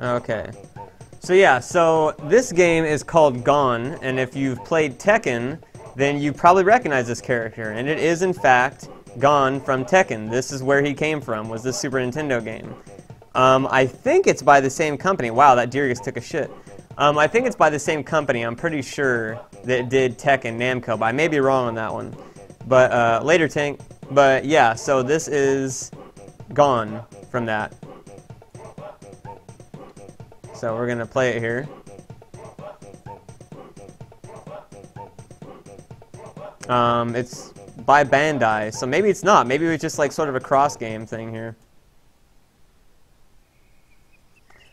Okay. So yeah, so this game is called Gone, and if you've played Tekken, then you probably recognize this character, and it is in fact Gone from Tekken. This is where he came from, was this Super Nintendo game. I think it's by the same company. Wow, that deer just took a shit. I think it's by the same company. I'm pretty sure that did Tekken, Namco, but I may be wrong on that one. But later, Tank. But yeah, so this is Gone from that. So we're gonna play it here. It's by Bandai, so maybe it's not. Maybe it was just like sort of a cross-game thing here.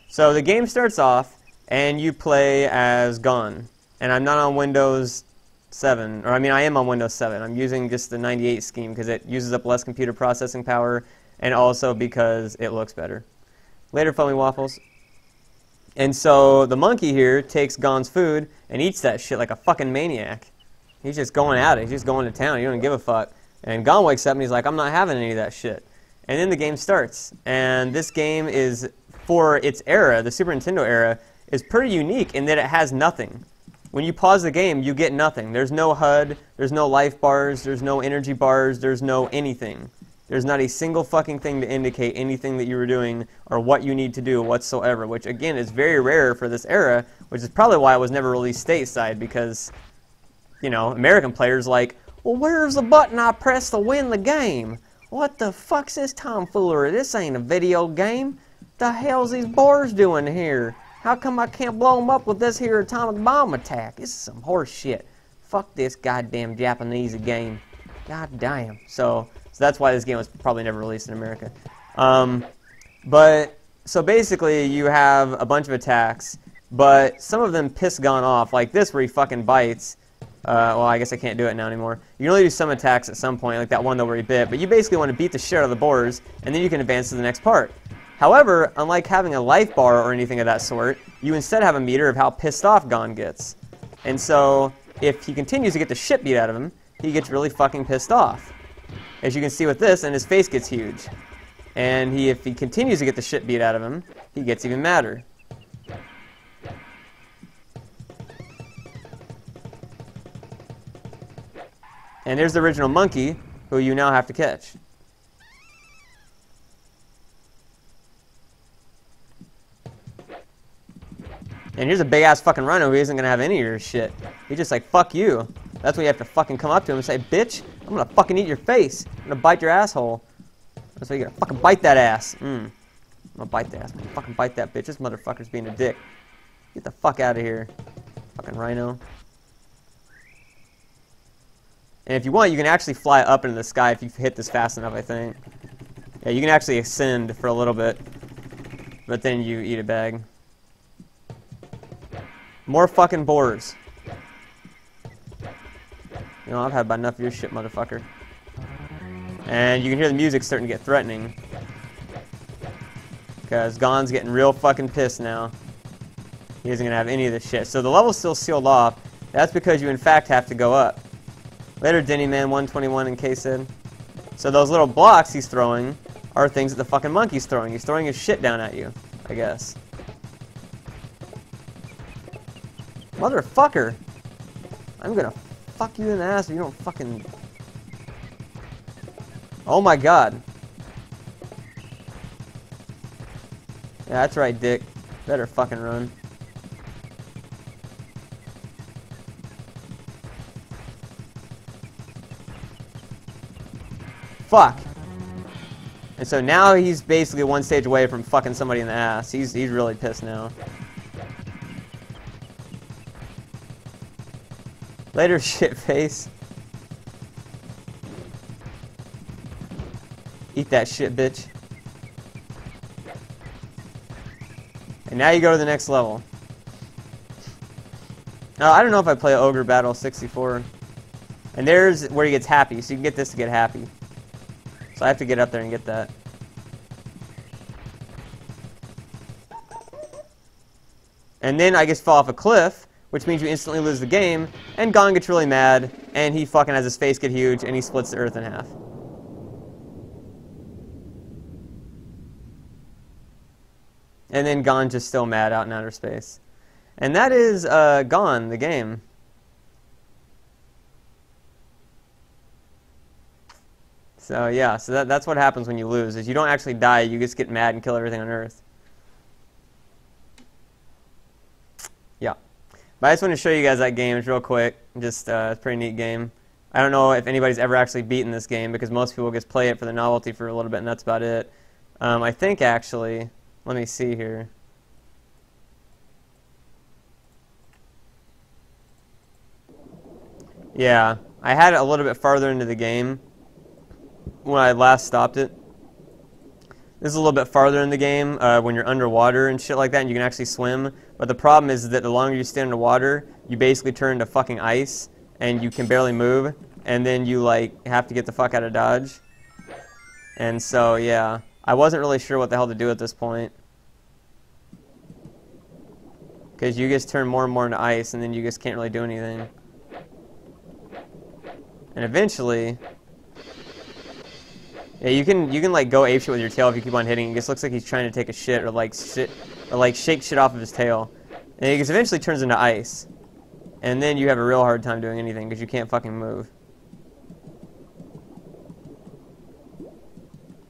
So the game starts off, and you play as Gone. And I'm not on Windows 7, or I mean I am on Windows 7. I'm using just the 98 scheme because it uses up less computer processing power, and also because it looks better. Later, foamy waffles. And so the monkey here takes Gone's food and eats that shit like a fucking maniac. He's just going at it. He's just going to town. He don't give a fuck. And Gone wakes up and he's like, I'm not having any of that shit. And then the game starts. And this game is, for its era, the Super Nintendo era, is pretty unique in that it has nothing. When you pause the game, you get nothing. There's no HUD, there's no life bars, there's no energy bars, there's no anything. There's not a single fucking thing to indicate anything that you were doing or what you need to do whatsoever, which again is very rare for this era, which is probably why it was never released stateside, because, you know, American players like, well, where's the button I press to win the game? What the fuck's this tomfoolery? This ain't a video game. The hell's these bars doing here? How come I can't blow them up with this here atomic bomb attack? This is some horse shit. Fuck this goddamn Japanese game. God damn. So that's why this game was probably never released in America. So basically you have a bunch of attacks, but some of them piss Gone off, like this where he fucking bites. Well, I guess I can't do it now anymore. You can only do some attacks at some point, like that one though where he bit, but you basically want to beat the shit out of the boars, and then you can advance to the next part. However, unlike having a life bar or anything of that sort, you instead have a meter of how pissed off Gone gets. And so, if he continues to get the shit beat out of him, he gets really fucking pissed off. As you can see with this, and his face gets huge. And if he continues to get the shit beat out of him, he gets even madder. And there's the original monkey, who you now have to catch. And here's a big-ass fucking rhino who isn't going to have any of your shit. He's just like, fuck you. That's when you have to fucking come up to him and say, bitch, I'm going to fucking eat your face. I'm going to bite your asshole. That's why you got to fucking bite that ass. I'm going to bite the ass. I'm going to fucking bite that bitch. This motherfucker's being a dick. Get the fuck out of here. Fucking rhino. And if you want, you can actually fly up into the sky if you hit this fast enough, I think. Yeah, you can actually ascend for a little bit. But then you eat a bag. More fucking boars. You know, I've had about enough of your shit, motherfucker. And you can hear the music starting to get threatening. Because Gone's getting real fucking pissed now. He isn't going to have any of this shit. So the level's still sealed off. That's because you, in fact, have to go up. Later, Denny Man 121 in case said. So those little blocks he's throwing are things that the fucking monkey's throwing. He's throwing his shit down at you, I guess. Motherfucker! I'm gonna fuck you in the ass if you don't fucking... Oh my god. Yeah, that's right, dick. Better fucking run. Fuck. And so now he's basically one stage away from fucking somebody in the ass. He's really pissed now. Later, shitface. Eat that shit, bitch. And now you go to the next level. Now, I don't know if I play Ogre Battle 64. And there's where he gets happy, so you can get this to get happy. So I have to get up there and get that. And then I just fall off a cliff, which means you instantly lose the game, and Gone gets really mad, and he fucking has his face get huge, and he splits the earth in half. And then Gon's just still mad out in outer space. And that is Gon, the game. So yeah, so that's what happens when you lose, is you don't actually die, you just get mad and kill everything on Earth. Yeah. But I just want to show you guys that game. It's real quick. Just it's a pretty neat game. I don't know if anybody's ever actually beaten this game, because most people just play it for the novelty for a little bit, and that's about it. I think actually, let me see here. Yeah, I had it a little bit farther into the game when I last stopped it. This is a little bit farther in the game when you're underwater and shit like that, and you can actually swim. But the problem is that the longer you stay underwater, you basically turn into fucking ice, and you can barely move, and then you like have to get the fuck out of Dodge. And so yeah, I wasn't really sure what the hell to do at this point, because you just turn more and more into ice, and then you just can't really do anything. And eventually, yeah, you can like go apeshit with your tail if you keep on hitting. It just looks like he's trying to take a shit or like shake shit off of his tail, and it just eventually turns into ice. And then you have a real hard time doing anything because you can't fucking move.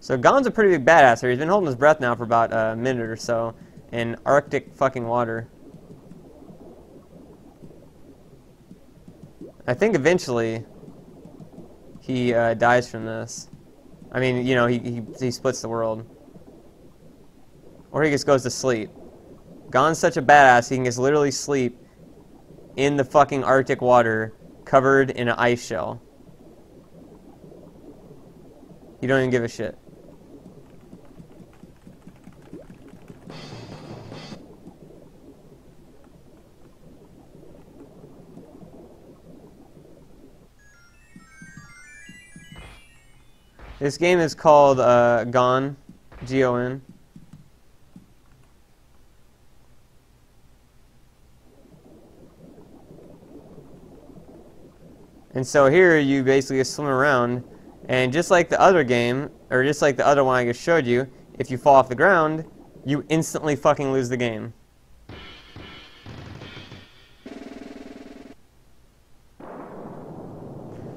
So Gon's a pretty big badass here. He's been holding his breath now for about a minute or so in Arctic fucking water. I think eventually he dies from this. I mean, you know, he splits the world. Or he just goes to sleep. Gon's such a badass, he can just literally sleep in the fucking Arctic water covered in an ice shell. You don't even give a shit. This game is called Gon, G-O-N. And so here you basically just swim around, and just like the other game, or just like the other one I just showed you, if you fall off the ground, you instantly fucking lose the game.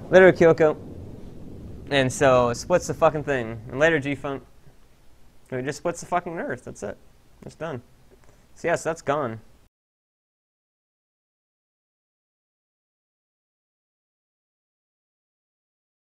Later, Kyoko. And so it splits the fucking thing. And later, G-Funk. It just splits the fucking Earth. That's it. It's done. So yes, that's Gon.